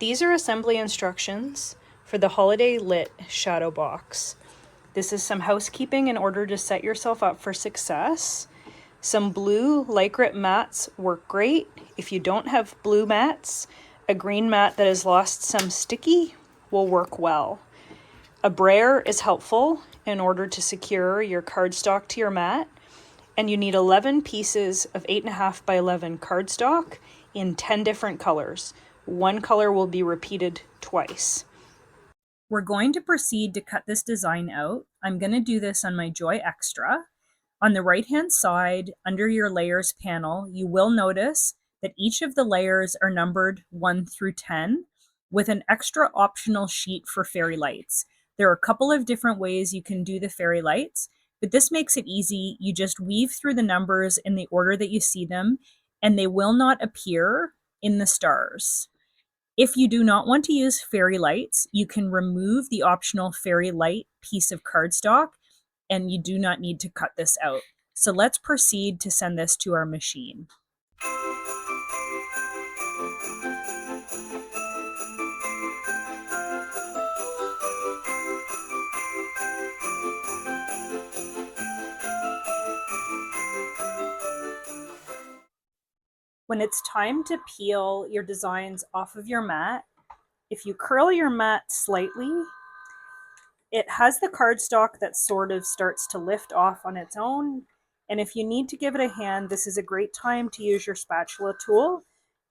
These are assembly instructions for the Holiday Lit Shadowbox. This is some housekeeping in order to set yourself up for success. Some blue Lycra mats work great. If you don't have blue mats, a green mat that has lost some sticky will work well. A brayer is helpful in order to secure your cardstock to your mat, and you need 11 pieces of 8.5 by 11 cardstock in 10 different colors. One color will be repeated twice. We're going to proceed to cut this design out. I'm going to do this on my Joy Extra. On the right-hand side, under your layers panel, you will notice that each of the layers are numbered 1 through 10 with an extra optional sheet for fairy lights. There are a couple of different ways you can do the fairy lights, but this makes it easy. You just weave through the numbers in the order that you see them, and they will not appear in the stars. If you do not want to use fairy lights, you can remove the optional fairy light piece of cardstock, and you do not need to cut this out. So let's proceed to send this to our machine. When it's time to peel your designs off of your mat, if you curl your mat slightly, it has the cardstock that sort of starts to lift off on its own. And if you need to give it a hand, this is a great time to use your spatula tool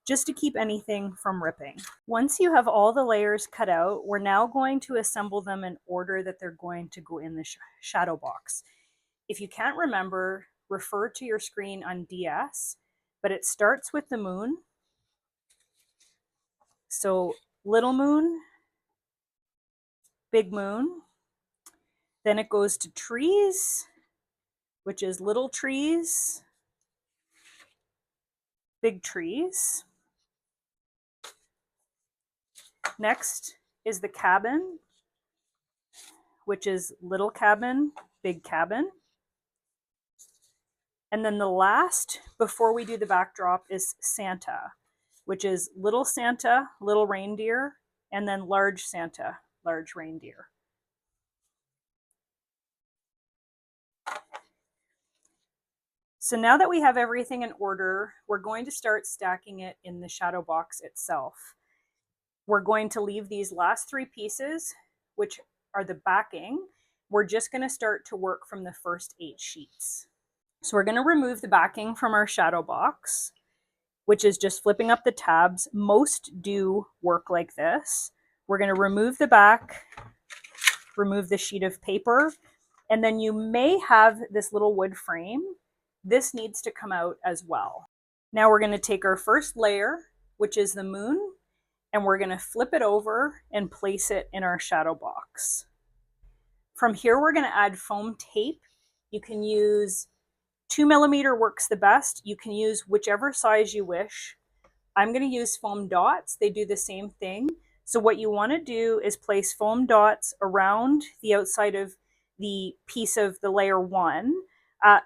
just to keep anything from ripping. Once you have all the layers cut out, we're now going to assemble them in order that they're going to go in the shadow box. If you can't remember, refer to your screen on DS, but it starts with the moon. So little moon, big moon. Then it goes to trees, which is little trees, big trees. Next is the cabin, which is little cabin, big cabin. And then the last, before we do the backdrop, is Santa, which is little Santa, little reindeer, and then large Santa, large reindeer. So now that we have everything in order, we're going to start stacking it in the shadow box itself. We're going to leave these last 3 pieces, which are the backing. We're just going to start to work from the first 8 sheets. So we're going to remove the backing from our shadow box, which is just flipping up the tabs. Most do work like this. We're going to remove the back, remove the sheet of paper, and then you may have this little wood frame. This needs to come out as well. Now we're going to take our first layer, which is the moon, and we're going to flip it over and place it in our shadow box. From here, we're going to add foam tape. You can use 2mm works the best. You can use whichever size you wish. I'm going to use foam dots. They do the same thing. So what you want to do is place foam dots around the outside of the piece of the layer 1,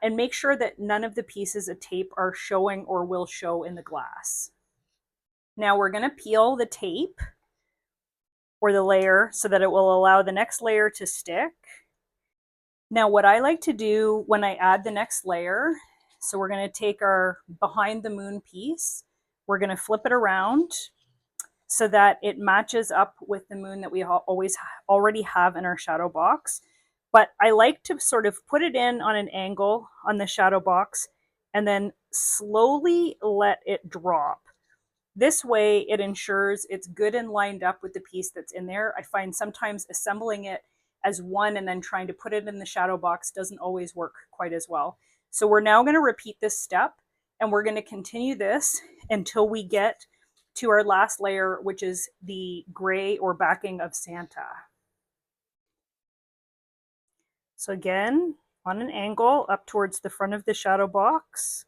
and make sure that none of the pieces of tape are showing or will show in the glass. Now we're going to peel the tape or the layer so that it will allow the next layer to stick. Now what I like to do when I add the next layer, so we're going to take our behind the moon piece, we're going to flip it around so that it matches up with the moon that we already have in our shadow box. But I like to sort of put it in on an angle on the shadow box and then slowly let it drop. This way it ensures it's good and lined up with the piece that's in there. I find sometimes assembling it as one and then trying to put it in the shadow box doesn't always work quite as well. So we're now going to repeat this step, and we're going to continue this until we get to our last layer, which is the gray or backing of Santa. So again, on an angle up towards the front of the shadow box,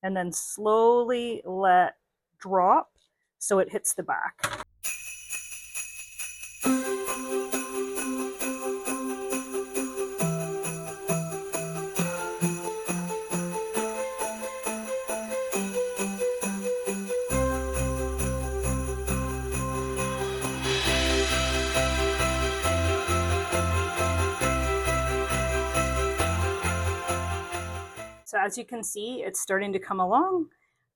and then slowly let drop so it hits the back. as you can see, it's starting to come along,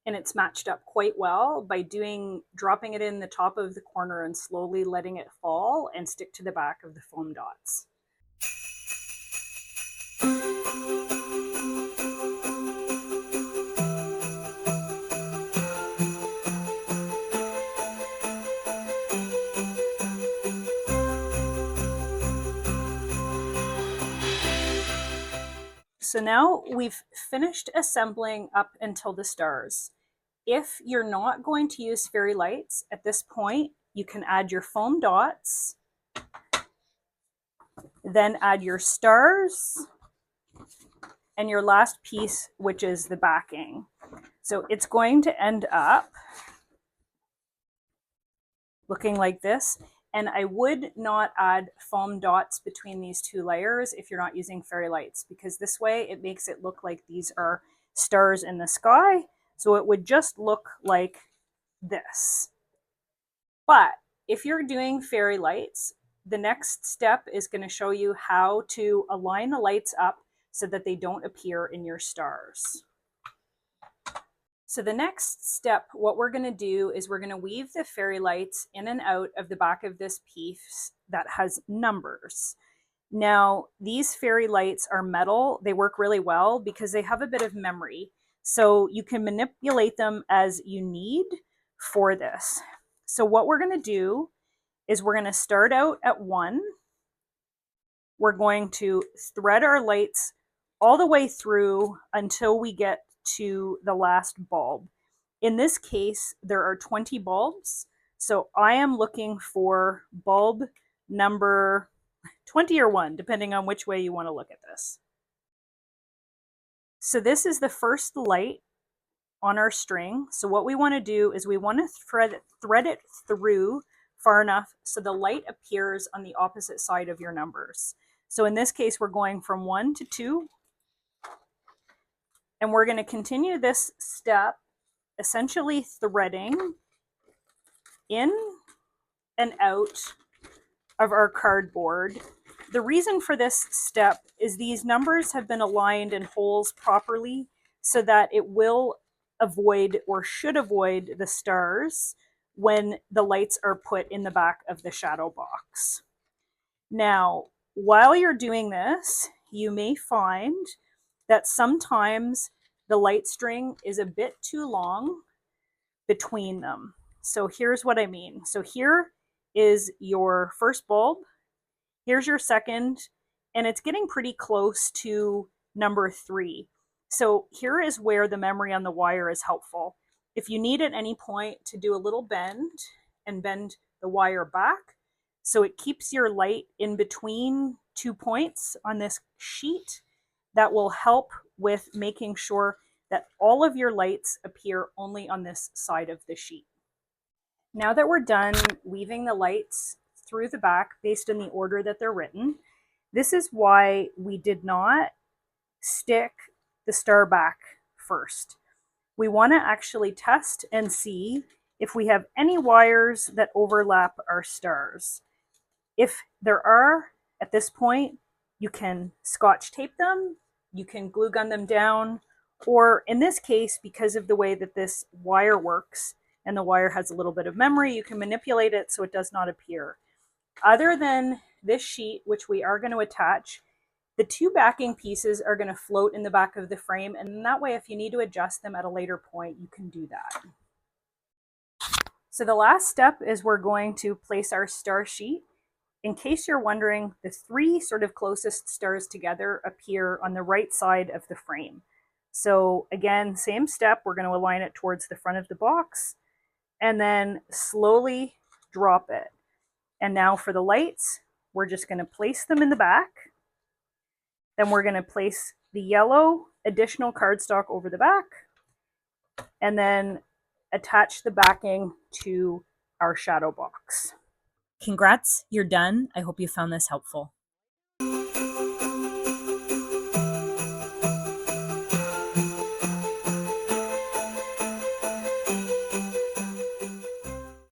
and it's matched up quite well by dropping it in the top of the corner and slowly letting it fall and stick to the back of the foam dots. So now we've finished assembling up until the stars. If you're not going to use fairy lights at this point, you can add your foam dots, then add your stars, and your last piece, which is the backing. So it's going to end up looking like this. And I would not add foam dots between these two layers if you're not using fairy lights, because this way it makes it look like these are stars in the sky. So it would just look like this. But if you're doing fairy lights, the next step is going to show you how to align the lights up so that they don't appear in your stars. So the next step, what we're going to do is we're going to weave the fairy lights in and out of the back of this piece that has numbers. Now, these fairy lights are metal. They work really well because they have a bit of memory. So you can manipulate them as you need for this. So what we're going to do is we're going to start out at 1. We're going to thread our lights all the way through until we get to the last bulb. In this case, there are 20 bulbs. So I am looking for bulb number 20 or 1, depending on which way you want to look at this. So this is the first light on our string. So what we want to do is we want to thread it through far enough so the light appears on the opposite side of your numbers. So in this case, we're going from 1 to 2. And we're going to continue this step, essentially threading in and out of our cardboard. The reason for this step is these numbers have been aligned in holes properly so that it will avoid or should avoid the stars when the lights are put in the back of the Shadowbox. Now, while you're doing this, you may find that sometimes the light string is a bit too long between them. So here's what I mean. So here is your first bulb, here's your second, and it's getting pretty close to number 3. So here is where the memory on the wire is helpful. If you need at any point to do a little bend and bend the wire back, so it keeps your light in between 2 points on this sheet, that will help with making sure that all of your lights appear only on this side of the sheet. Now that we're done weaving the lights through the back based on the order that they're written, this is why we did not stick the star back first. We want to actually test and see if we have any wires that overlap our stars. If there are, at this point, you can scotch tape them, you can glue gun them down, or in this case, because of the way that this wire works, and the wire has a little bit of memory, you can manipulate it so it does not appear. Other than this sheet, which we are going to attach, the 2 backing pieces are going to float in the back of the frame, and that way if you need to adjust them at a later point, you can do that. So the last step is we're going to place our star sheet. In case you're wondering, the 3 sort of closest stars together appear on the right side of the frame. So again, same step, we're going to align it towards the front of the box and then slowly drop it. And now for the lights, we're just going to place them in the back. Then we're going to place the yellow additional cardstock over the back and then attach the backing to our Shadowbox. Congrats, you're done. I hope you found this helpful.